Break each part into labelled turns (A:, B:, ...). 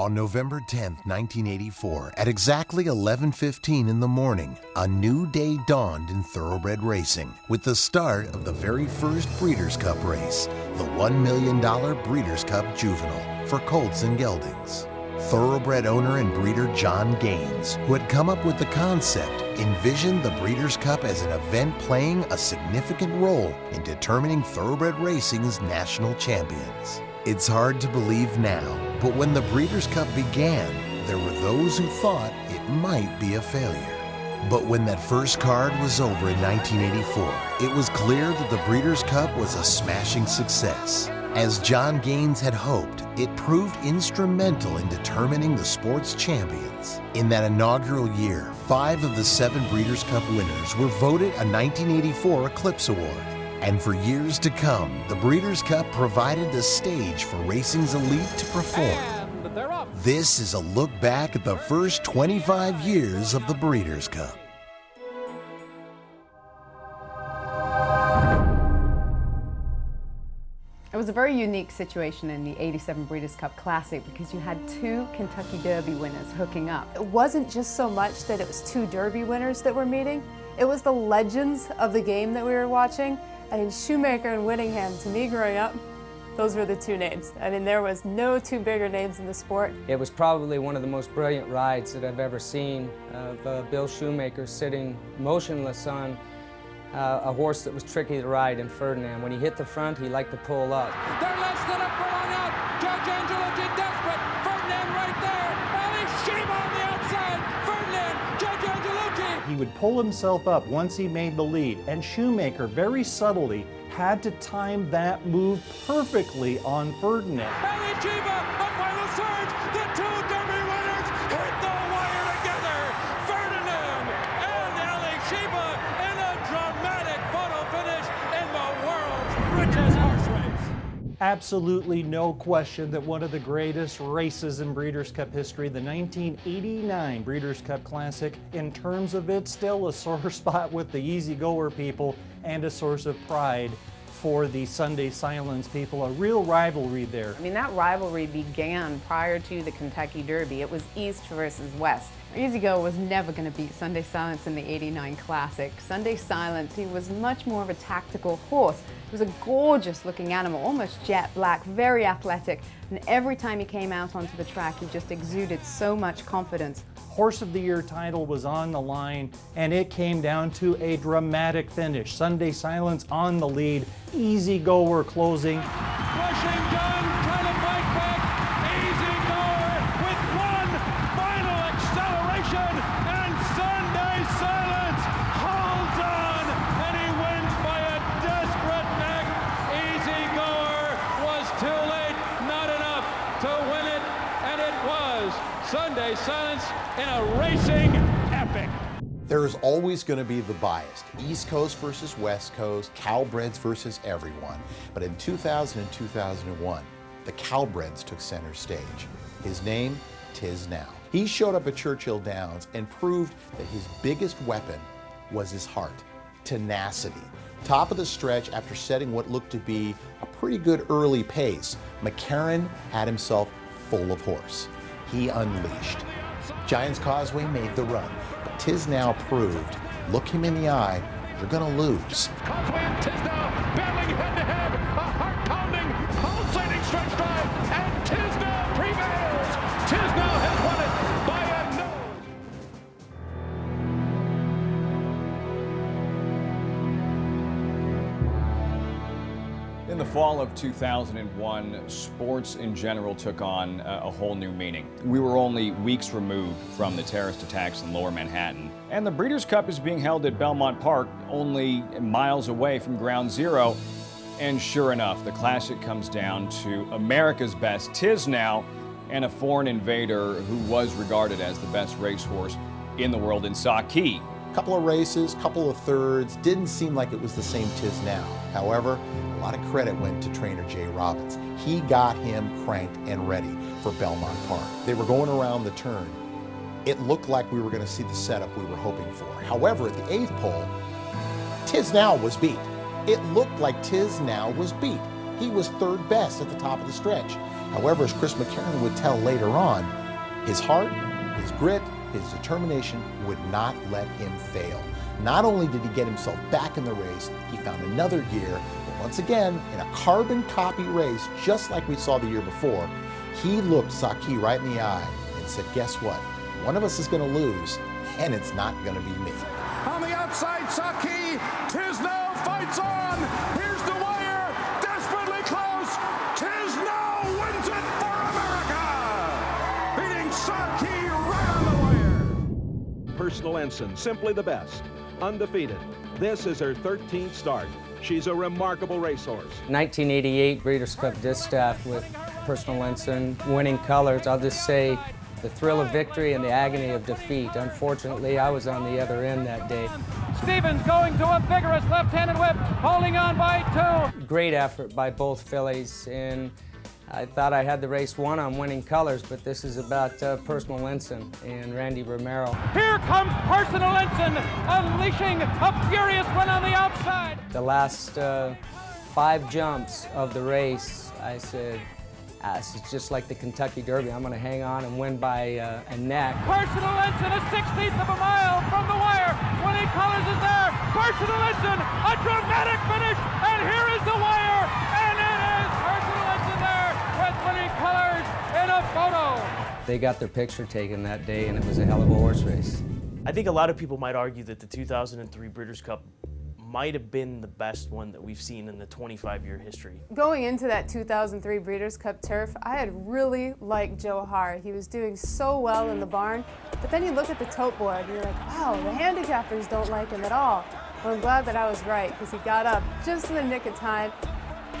A: On November 10, 1984, at exactly 11:15 in the morning, a new day dawned in thoroughbred racing with the start of the very first Breeders' Cup race, the $1 million Breeders' Cup Juvenile for colts and geldings. Thoroughbred owner and breeder John Gaines, who had come up with the concept, envisioned the Breeders' Cup as an event playing a significant role in determining thoroughbred racing's national champions. It's hard to believe now, but when the Breeders' Cup began, there were those who thought it might be a failure. But when that first card was over in 1984, it was clear that the Breeders' Cup was a smashing success. As John Gaines had hoped, it proved instrumental in determining the sport's champions. In that inaugural year, 5 of the 7 Breeders' Cup winners were voted a 1984 Eclipse Award. And for years to come, the Breeders' Cup provided the stage for racing's elite to perform. This is a look back at the first 25 years of the Breeders' Cup.
B: It was a very unique situation in the '87 Breeders' Cup Classic because you had 2 Kentucky Derby winners hooking up.
C: It wasn't just so much that it was 2 Derby winners that were meeting, it was the legends of the game that we were watching. I mean, Shoemaker and Whittingham, to me growing up, those were the 2 names. I mean, there was no 2 bigger names in the sport.
D: It was probably one of the most brilliant rides that I've ever seen of Bill Shoemaker sitting motionless on a horse that was tricky to ride in Ferdinand. When he hit the front, he liked to pull up.
E: They're less than up for one out. Judge Angelucci desperate. Ferdinand right there. Ali Sheba on the outside. Ferdinand, Judge Angelucci.
F: He would pull himself up once he made the lead, and Shoemaker very subtly had to time that move perfectly on Ferdinand.
E: Ali Sheba, a final surge. The 2 Derby winners hit the wire together. Ferdinand and Ali Sheba in a dramatic photo finish in the world's richest horse race.
F: Absolutely no question that one of the greatest races in Breeders' Cup history, the 1989 Breeders' Cup Classic, in terms of it's still a sore spot with the Easygoer people and a source of pride for the Sunday Silence people, a real rivalry there.
B: I mean, that rivalry began prior to the Kentucky Derby. It was East versus West. Easygoer was never going to beat Sunday Silence in the '89 Classic. Sunday Silence, he was much more of a tactical horse. He was a gorgeous looking animal, almost jet black, very athletic, and every time he came out onto the track, he just exuded so much confidence.
F: Horse of the Year title was on the line, and it came down to a dramatic finish. Sunday Silence on the lead, Easygoer closing.
E: Rushing gun, trying to fight back. Easygoer with one final acceleration, and Sunday Silence holds on, and he wins by a desperate neck. Easygoer was too late, not enough to win it, and it was Sunday Silence in a racing epic.
A: There is always going to be the bias, East Coast versus West Coast, Cowbreds versus everyone. But in 2000 and 2001, the Cowbreds took center stage. His name, Tiznow. He showed up at Churchill Downs and proved that his biggest weapon was his heart, tenacity. Top of the stretch after setting what looked to be a pretty good early pace, McCarran had himself full of horse. He unleashed. Giants Causeway made the run, but Tiznow proved, look him in the eye, you're gonna lose.
E: Causeway and Tiznow battling head to head, a heart-pounding, pulsating stretch drive, and Tiznow prevails. Tiznow has won it by a nose.
G: In the fall of 2001, sports in general took on a whole new meaning. We were only weeks removed from the terrorist attacks in Lower Manhattan, and the Breeders' Cup is being held at Belmont Park, only miles away from Ground Zero. And sure enough, the Classic comes down to America's best Tiznow and a foreign invader who was regarded as the best racehorse in the world in Saki.
A: Couple of races, couple of thirds, didn't seem like it was the same Tiznow. However, a lot of credit went to trainer Jay Robbins. He got him cranked and ready for Belmont Park. They were going around the turn. It looked like we were going to see the setup we were hoping for. However, at the 8th pole, Tiznow was beat. It looked like Tiznow was beat. he was third best at the top of the stretch. However, as Chris McCarron would tell later on, his heart, his grit, his determination would not let him fail. Not only did he get himself back in the race, he found another gear, but once again, in a carbon copy race, just like we saw the year before, he looked Saki right in the eye and said, guess what? One of us is going to lose, and it's not going to be me.
E: On the outside, Saki, Tiznow fights on. Here's the wire, desperately close. Tiznow wins it for America, beating Saki right on the wire.
H: Personal Ensign, simply the best, undefeated. This is her 13th start. She's a remarkable racehorse.
D: 1988 Breeders' Cup Distaff with Personal Ensign, winning colors. I'll just say the thrill of victory and the agony of defeat. Unfortunately, I was on the other end that day.
E: Stevens going to a vigorous left-handed whip, holding on by 2.
D: Great effort by both fillies, and I thought I had the race won on winning colors, but this is about Personal Ensign and Randy Romero.
E: Here comes Personal Ensign, unleashing a furious one on the outside.
D: The last 5 jumps of the race, I said, this is just like the Kentucky Derby. I'm going to hang on and win by a neck.
E: Personal Ensign, a 1/16 of a mile from the wire. Winning colors is there. Personal Ensign, a dramatic finish, and here is the wire, and it is Personal Ensign there with winning colors in a photo.
D: They got their picture taken that day, and it was a hell of a horse race.
I: I think a lot of people might argue that the 2003 Breeders' Cup might have been the best one that we've seen in the 25-year history.
C: Going into that 2003 Breeders' Cup turf, I had really liked Joe Haar. He was doing so well in the barn, but then you look at the tote board and you're like, wow, the handicappers don't like him at all. Well, I'm glad that I was right, because he got up just in the nick of time.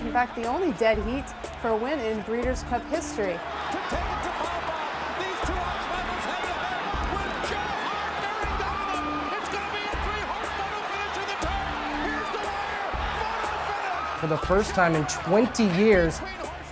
C: In fact, the only dead heat for a win in Breeders' Cup history.
E: To take it to Boba, these two arch rivals headed ahead with Joe Hart bearing down on them. It's going to be a 3-horse photo finish in the turn. Here's the wire, photo finish.
J: For the first time in 20 years,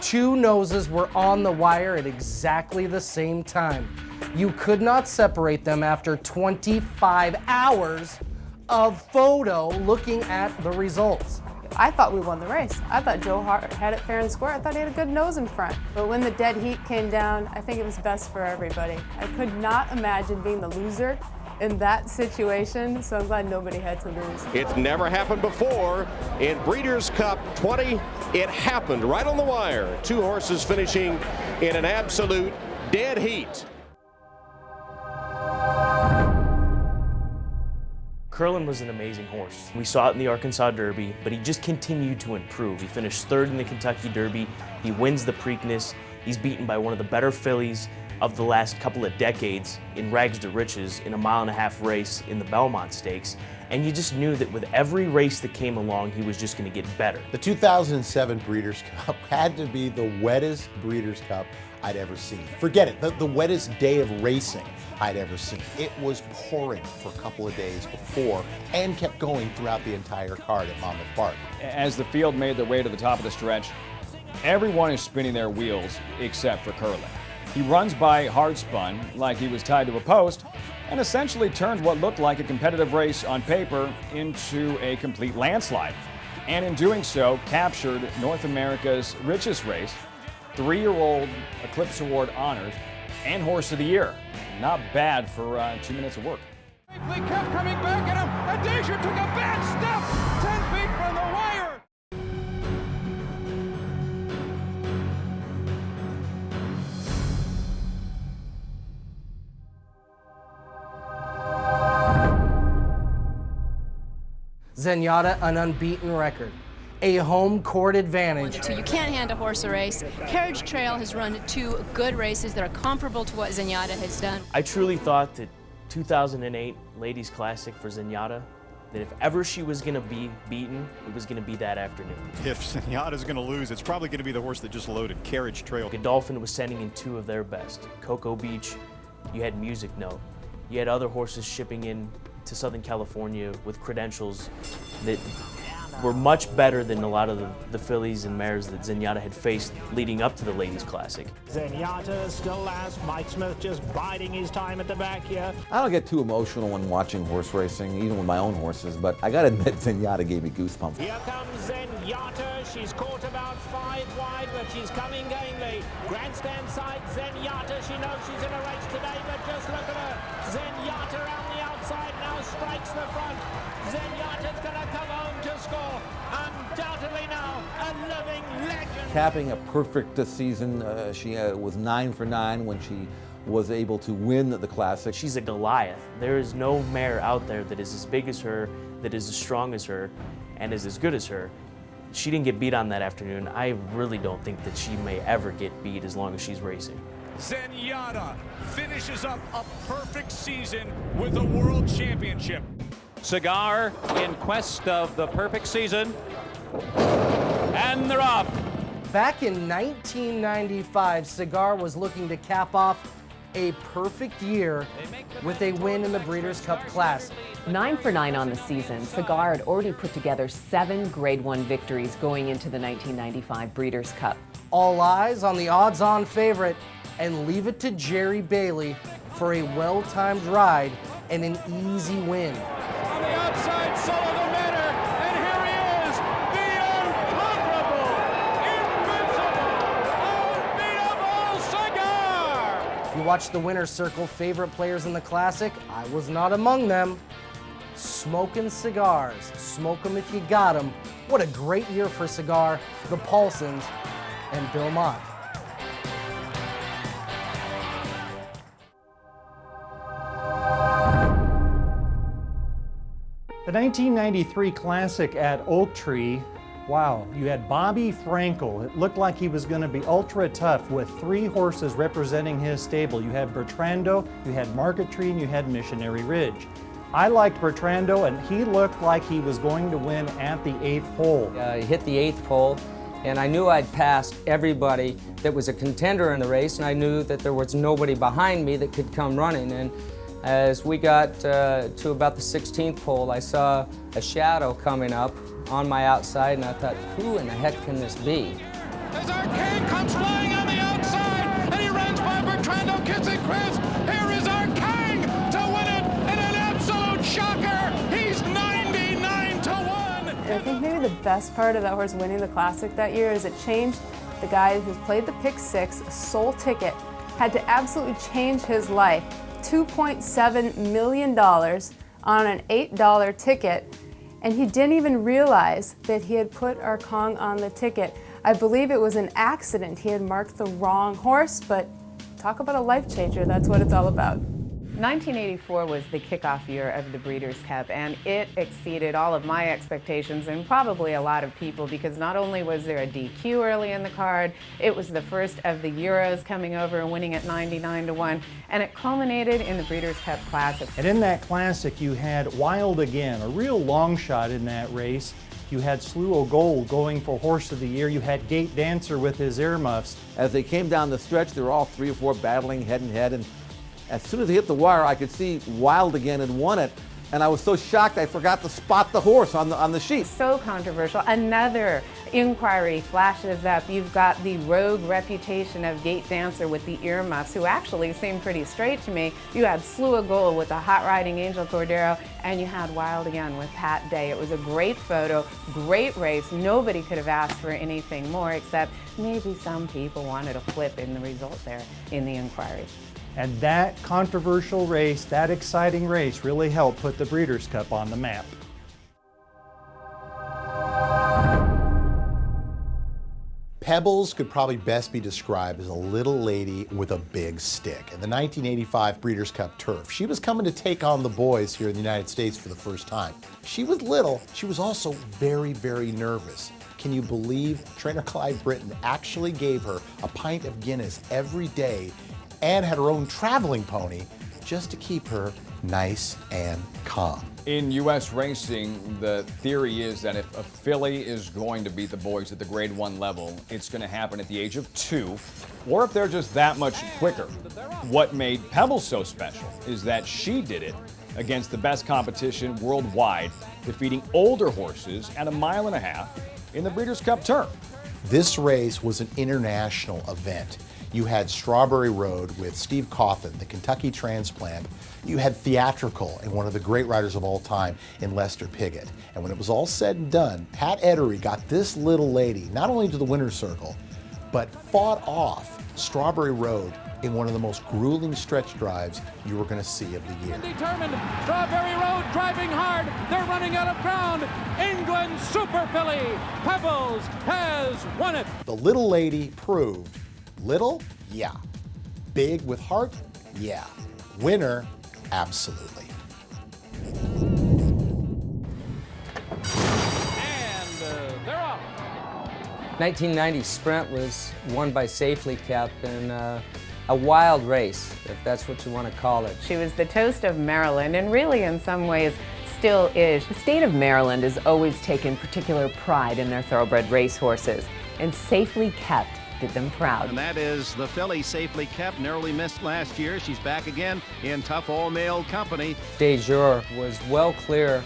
J: 2 noses were on the wire at exactly the same time. You could not separate them after 25 hours of photo looking at the results.
C: I thought we won the race. I thought Joe Hart had it fair and square. I thought he had a good nose in front. But when the dead heat came down, I think it was best for everybody. I could not imagine being the loser in that situation, so I'm glad nobody had to lose.
K: It's never happened before in Breeders' Cup 20. It happened right on the wire. 2 horses finishing in an absolute dead heat.
I: Curlin was an amazing horse. We saw it in the Arkansas Derby, but he just continued to improve. He finished 3rd in the Kentucky Derby. He wins the Preakness. He's beaten by one of the better fillies of the last couple of decades in Rags to Riches in a 1.5-mile race in the Belmont Stakes. And you just knew that with every race that came along, he was just going to get better.
A: The 2007 Breeders' Cup had to be the wettest Breeders' Cup I'd ever seen. Forget it, the wettest day of racing I'd ever seen. It was pouring for a couple of days before and kept going throughout the entire card at Monmouth Park.
G: As the field made their way to the top of the stretch, everyone is spinning their wheels except for Curlin. He runs by hard spun like he was tied to a post and essentially turns what looked like a competitive race on paper into a complete landslide. And in doing so, captured North America's richest race, 3-year-old Eclipse Award honors, and Horse of the Year. Not bad for 2 minutes of work.
E: They kept coming back at him, and Deja took a bad step 10 feet from the wire.
J: Zenyatta, an unbeaten record. A home court advantage.
L: So you can't hand a horse a race. Carriage Trail has run 2 good races that are comparable to what Zenyatta has done.
I: I truly thought that 2008 Ladies Classic for Zenyatta, that if ever she was going to be beaten, it was going to be that afternoon.
M: If Zenyatta's going to lose, it's probably going to be the horse that just loaded, Carriage Trail.
I: Godolphin was sending in 2 of their best. Cocoa Beach, you had Music Note. You had other horses shipping in to Southern California with credentials that were much better than a lot of the fillies and mares that Zenyatta had faced leading up to the Ladies Classic.
N: Zenyatta still last. Mike Smith just biding his time at the back here.
O: I don't get too emotional when watching horse racing, even with my own horses, but I gotta admit Zenyatta gave me goosebumps.
N: Here comes Zenyatta. She's caught about 5 wide, but she's coming gamely. Grandstand side, Zenyatta. She knows she's in a race today, but just look at her. Zenyatta on the outside now strikes the front. Zenyatta's going to come home to score. Undoubtedly now a living legend.
O: Capping a perfect season. She was 9 for 9 when she was able to win the Classic.
I: She's a Goliath. There is no mare out there that is as big as her, that is as strong as her, and is as good as her. She didn't get beat on that afternoon. I really don't think that she may ever get beat as long as she's racing.
E: Zenyatta finishes up a perfect season with a world championship. Cigar in quest of the perfect season, and they're off.
J: Back in 1995, Cigar was looking to cap off a perfect year with a win in the Breeders' Cup Classic.
B: 9 for 9 on the season, Cigar had already put together 7 Grade 1 victories going into the 1995 Breeders' Cup.
J: All eyes on the odds-on favorite, and leave it to Jerry Bailey for a well-timed ride and an easy win.
E: On the outside, solo the winner, and here he is, the incomparable, invincible, unbeatable Cigar!
J: You watch the winner's circle, favorite players in the Classic. I was not among them. Smoking cigars. Smoke them if you got them. What a great year for Cigar, the Paulsons, and Bill Mott.
F: The 1993 Classic at Oak Tree, wow, you had Bobby Frankel. It looked like he was going to be ultra tough with 3 horses representing his stable. You had Bertrando, you had Market Tree, and you had Missionary Ridge. I liked Bertrando, and he looked like he was going to win at the 8th hole.
D: He hit the 8th hole, and I knew I'd passed everybody that was a contender in the race, and I knew that there was nobody behind me that could come running. And as we got to about the 16th hole, I saw a shadow coming up on my outside, and I thought, who in the heck can this be?
E: As Arcade comes flying on the outside, and he runs by Bertrando, kissing Chris. Here is Arcade to win it in an absolute shocker. He's 99 to 1.
C: I think maybe the best part of that horse winning the Classic that year is it changed the guy who's played the Pick 6, a sole ticket, had to absolutely change his life. $2.7 million on an $8 ticket, and he didn't even realize that he had put Arkong on the ticket. I believe it was an accident. He had marked the wrong horse, but talk about a life changer. That's what it's all about.
B: 1984 was the kickoff year of the Breeders' Cup, and it exceeded all of my expectations and probably a lot of people, because not only was there a DQ early in the card, it was the first of the Euros coming over and winning at 99 to 1, and it culminated in the Breeders' Cup Classic.
F: And in that Classic, you had Wild Again, a real long shot in that race. You had Slew o' Gold going for Horse of the Year. You had Gate Dancer with his earmuffs.
O: As they came down the stretch, they were all 3 or 4 battling head and head, and as soon as they hit the wire, I could see Wild Again had won it, and I was so shocked I forgot to spot the horse on the sheet.
B: So controversial. Another inquiry flashes up. You've got the rogue reputation of Gate Dancer with the earmuffs, who actually seemed pretty straight to me. You had Slew o' Gold with the hot riding Angel Cordero, and you had Wild Again with Pat Day. It was a great photo, great race. Nobody could have asked for anything more, except maybe some people wanted a flip in the result there in the inquiry.
F: And that controversial race, that exciting race, really helped put the Breeders' Cup on the map.
A: Pebbles could probably best be described as a little lady with a big stick. In the 1985 Breeders' Cup Turf, she was coming to take on the boys here in the United States for the first time. She was little, she was also very, very nervous. Can you believe trainer Clyde Britton actually gave her a pint of Guinness every day and had her own traveling pony just to keep her nice and calm?
G: In U.S. racing, the theory is that if a filly is going to beat the boys at the Grade 1 level, it's going to happen at the age of 2, or if they're just that much quicker. What made Pebbles so special is that she did it against the best competition worldwide, defeating older horses at 1.5 miles in the Breeders' Cup Turf.
A: This race was an international event.
P: You had Strawberry Road with Steve Coffin, the Kentucky transplant. You had Theatrical and one of the great riders of all time in Lester Piggott. And when it was all said and done, Pat Edery got this little lady not only to the winner's circle, but fought off Strawberry Road in one of the most grueling stretch drives you were going to see of the year.
E: Determined, Strawberry Road driving hard. They're running out of ground. England Super Filly, Pebbles has won it.
P: The little lady proved little, yeah. Big with heart, yeah. Winner, absolutely.
E: And they're off.
D: 1990 Sprint was won by Safely Kept in a wild race, if that's what you want to call it.
B: She was the toast of Maryland, and really in some ways still is. The state of Maryland has always taken particular pride in their thoroughbred racehorses, and Safely Kept did them proud.
Q: And that is the filly Safely Kept, narrowly missed last year. She's back again in tough all-male company.
D: Dejour was well clear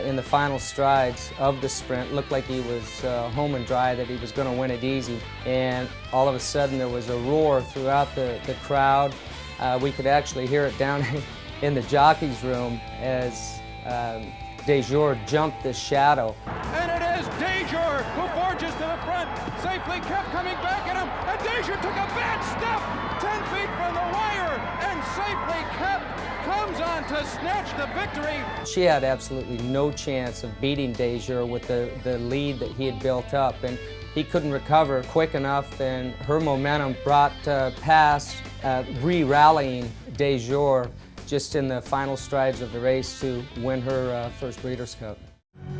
D: in the final strides of the sprint. Looked like he was home and dry, that he was going to win it easy. And all of a sudden there was a roar throughout the crowd. We could actually hear it down in the jockey's room as Dejour jumped the shadow.
E: And it is Dejour who forges to the front. Safely Kept coming back at him, and Dejour took a bad step 10 feet from the wire, and Safely Kept comes on to snatch the victory.
D: She had absolutely no chance of beating Dejour with the lead that he had built up, and he couldn't recover quick enough, and her momentum brought past re-rallying Dejour just in the final strides of the race to win her first Breeders' Cup.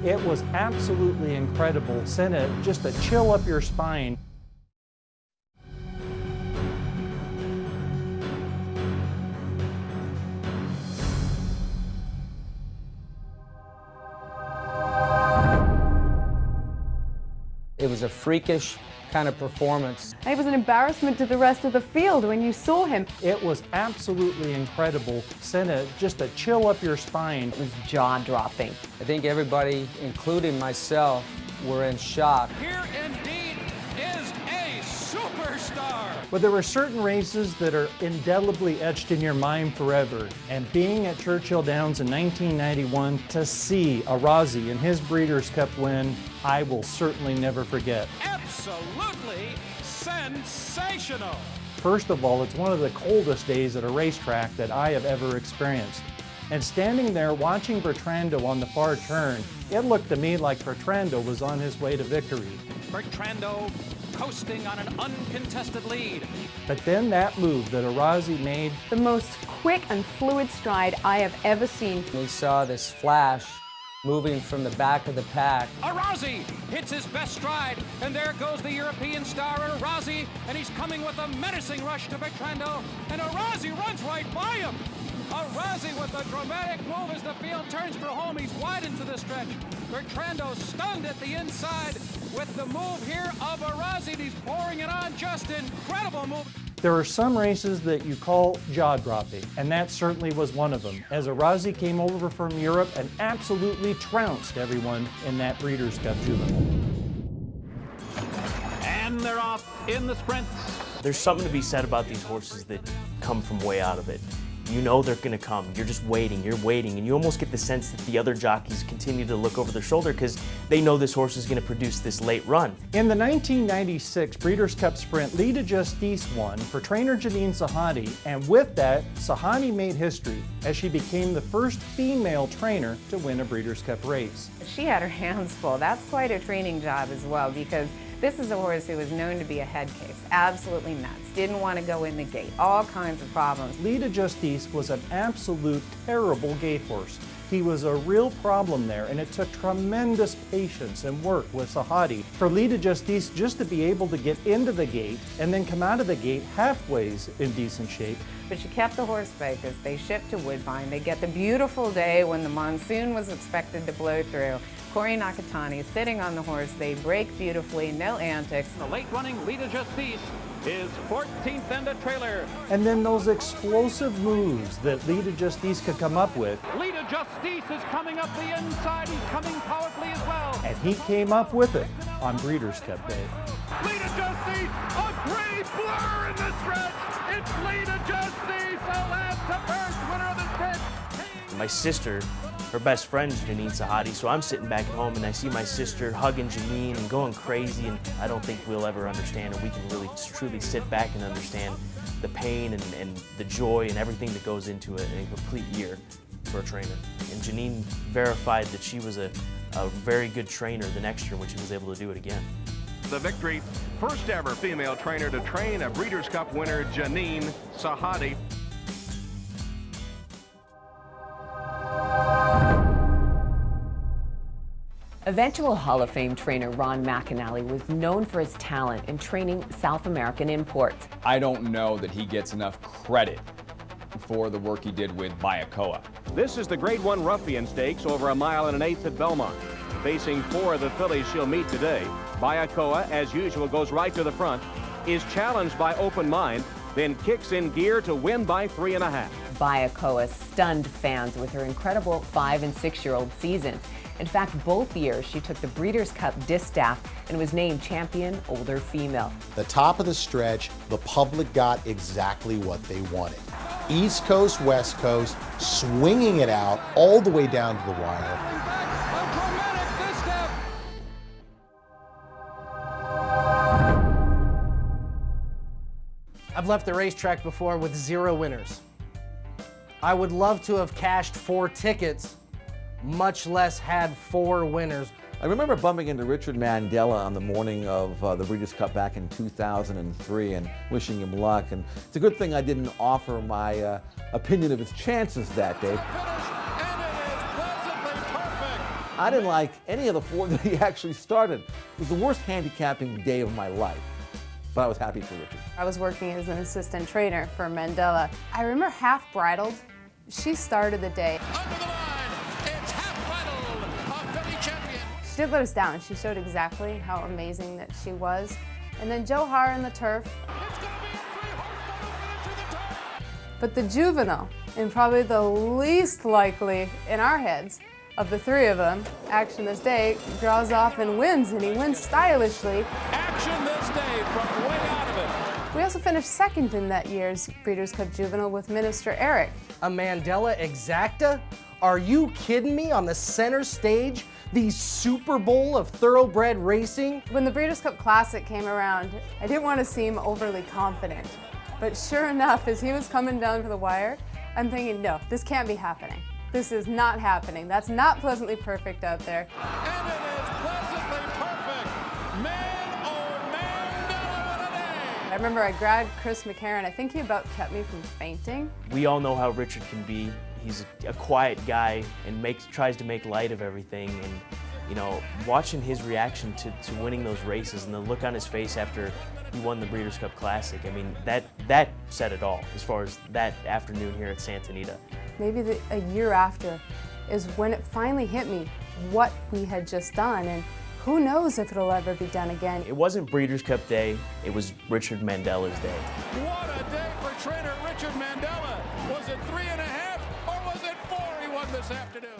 F: It was absolutely incredible. Sent it just a chill up your spine.
D: It was a freakish kind of performance.
C: It was an embarrassment to the rest of the field when you saw him.
F: It was absolutely incredible. Sent it just a chill up your spine.
B: It was jaw-dropping.
D: I think everybody, including myself, were in shock.
E: Here indeed is a superstar.
F: But there were certain races that are indelibly etched in your mind forever. And being at Churchill Downs in 1991 to see Arazzi in his Breeders' Cup win, I will certainly never forget.
E: Absolutely sensational.
F: First of all, it's one of the coldest days at a racetrack that I have ever experienced. And standing there watching Bertrando on the far turn, it looked to me like Bertrando was on his way to victory.
E: Bertrando coasting on an uncontested lead.
F: But then that move that Arazzi made,
C: the most quick and fluid stride I have ever seen.
D: We saw this flash moving from the back of the pack.
E: Arazzi hits his best stride, and there goes the European star Arazzi, and he's coming with a menacing rush to Bertrando, and Arazzi runs right by him. Arazzi with a dramatic move as the field turns for home. He's wide into the stretch. Bertrando stunned at the inside with the move here of Arazzi, and he's pouring it on. Just incredible move.
F: there are some races that you call jaw-dropping, and that certainly was one of them, as Arazzi came over from Europe and absolutely trounced everyone in that Breeders' Cup Juvenile.
Q: And they're off in the sprint.
I: There's something to be said about these horses that come from way out of it. You know they're going to come. You're just waiting, and you almost get the sense that the other jockeys continue to look over their shoulder because they know this horse is going to produce this late run.
F: In the 1996 Breeders' Cup Sprint, Lita Justice won for trainer Janine Sahadi, and with that, Sahadi made history as she became the first female trainer to win a Breeders' Cup race.
B: She had her hands full. That's quite a training job as well, because this is a horse who was known to be a head case, absolutely nuts, didn't want to go in the gate, all kinds of problems.
F: Lita Justice was an absolute terrible gate horse. He was a real problem there, and it took tremendous patience and work with Sahadi for Lita Justice just to be able to get into the gate and then come out of the gate halfway in decent shape.
B: But she kept the horse focused. They shipped to Woodbine. They get the beautiful day when the monsoon was expected to blow through. Corey Nakatani is sitting on the horse. They break beautifully, no antics.
Q: The late running Lita Justice is 14th and a trailer.
F: And then those explosive moves that Lita Justice could come up with.
Q: Lita Justice is coming up the inside. He's coming powerfully as well.
F: And he came up with it on Breeders' Cup Day.
E: Lena Justine, a pretty blur in the stretch. It's Lena Justine, the last to first winner of the stretch.
I: My sister, her best friend's Janine Sahadi, so I'm sitting back at home and I see my sister hugging Janine and going crazy, and I don't think we'll ever understand, and we can really truly sit back and understand the pain and the joy and everything that goes into it in a complete year for a trainer. And Janine verified that she was a very good trainer the next year when she was able to do it again.
H: The victory, first ever female trainer to train a Breeders' Cup winner, Janine Sahadi.
R: Eventual Hall of Fame trainer Ron McAnally was known for his talent in training South American imports.
G: I don't know that he gets enough credit for the work he did with Bayakoa.
H: This is the Grade 1 Ruffian Stakes over 1 1/8 miles at Belmont. Facing 4 of the fillies she'll meet today, Bayakoa, as usual, goes right to the front, is challenged by Open Mind, then kicks in gear to win by 3.5.
R: Bayakoa stunned fans with her incredible 5- and 6-year-old seasons. In fact, both years she took the Breeders' Cup Distaff and was named champion older female.
P: The top of the stretch, the public got exactly what they wanted. East Coast, West Coast, swinging it out all the way down to the wire.
J: I've left the racetrack before with 0 winners. I would love to have cashed 4 tickets, much less had 4 winners.
O: I remember bumping into Richard Mandela on the morning of the Breeders' Cup back in 2003 and wishing him luck. And it's a good thing I didn't offer my opinion of his chances that day. I didn't like any of the 4 that he actually started. It was the worst handicapping day of my life, but I was happy for Richard.
C: I was working as an assistant trainer for Mandela. I remember Half Bridled. She started the day. She did let us down. She showed exactly how amazing that she was. And then Joe Haar in the turf. But the juvenile, and probably the least likely in our heads of the 3 of them, Action This Day, draws off and wins, and he wins stylishly.
E: Action This Day from way out of it.
C: We also finished second in that year's Breeders' Cup Juvenile with Minister Eric.
J: A Mandela Exacta? Are you kidding me? On the center stage? The Super Bowl of thoroughbred racing?
C: When the Breeders' Cup Classic came around, I didn't want to seem overly confident. But sure enough, as he was coming down to the wire, I'm thinking, no, this can't be happening. This is not happening. That's not Pleasantly Perfect out there.
E: And it is Pleasantly Perfect. Man, oh man, what a day.
C: I remember I grabbed Chris McCarron. I think he about kept me from fainting.
I: We all know how Richard can be. He's a quiet guy and tries to make light of everything. And you know, watching his reaction to winning those races and the look on his face after he won the Breeders' Cup Classic, I mean, that said it all as far as that afternoon here at Santa Anita.
C: Maybe a year after is when it finally hit me what we had just done, and who knows if it'll ever be done again.
I: It wasn't Breeders' Cup Day, it was Richard Mandela's day.
E: What a day for trainer Richard Mandela. Was it 3.5 or was it 4 he won this afternoon?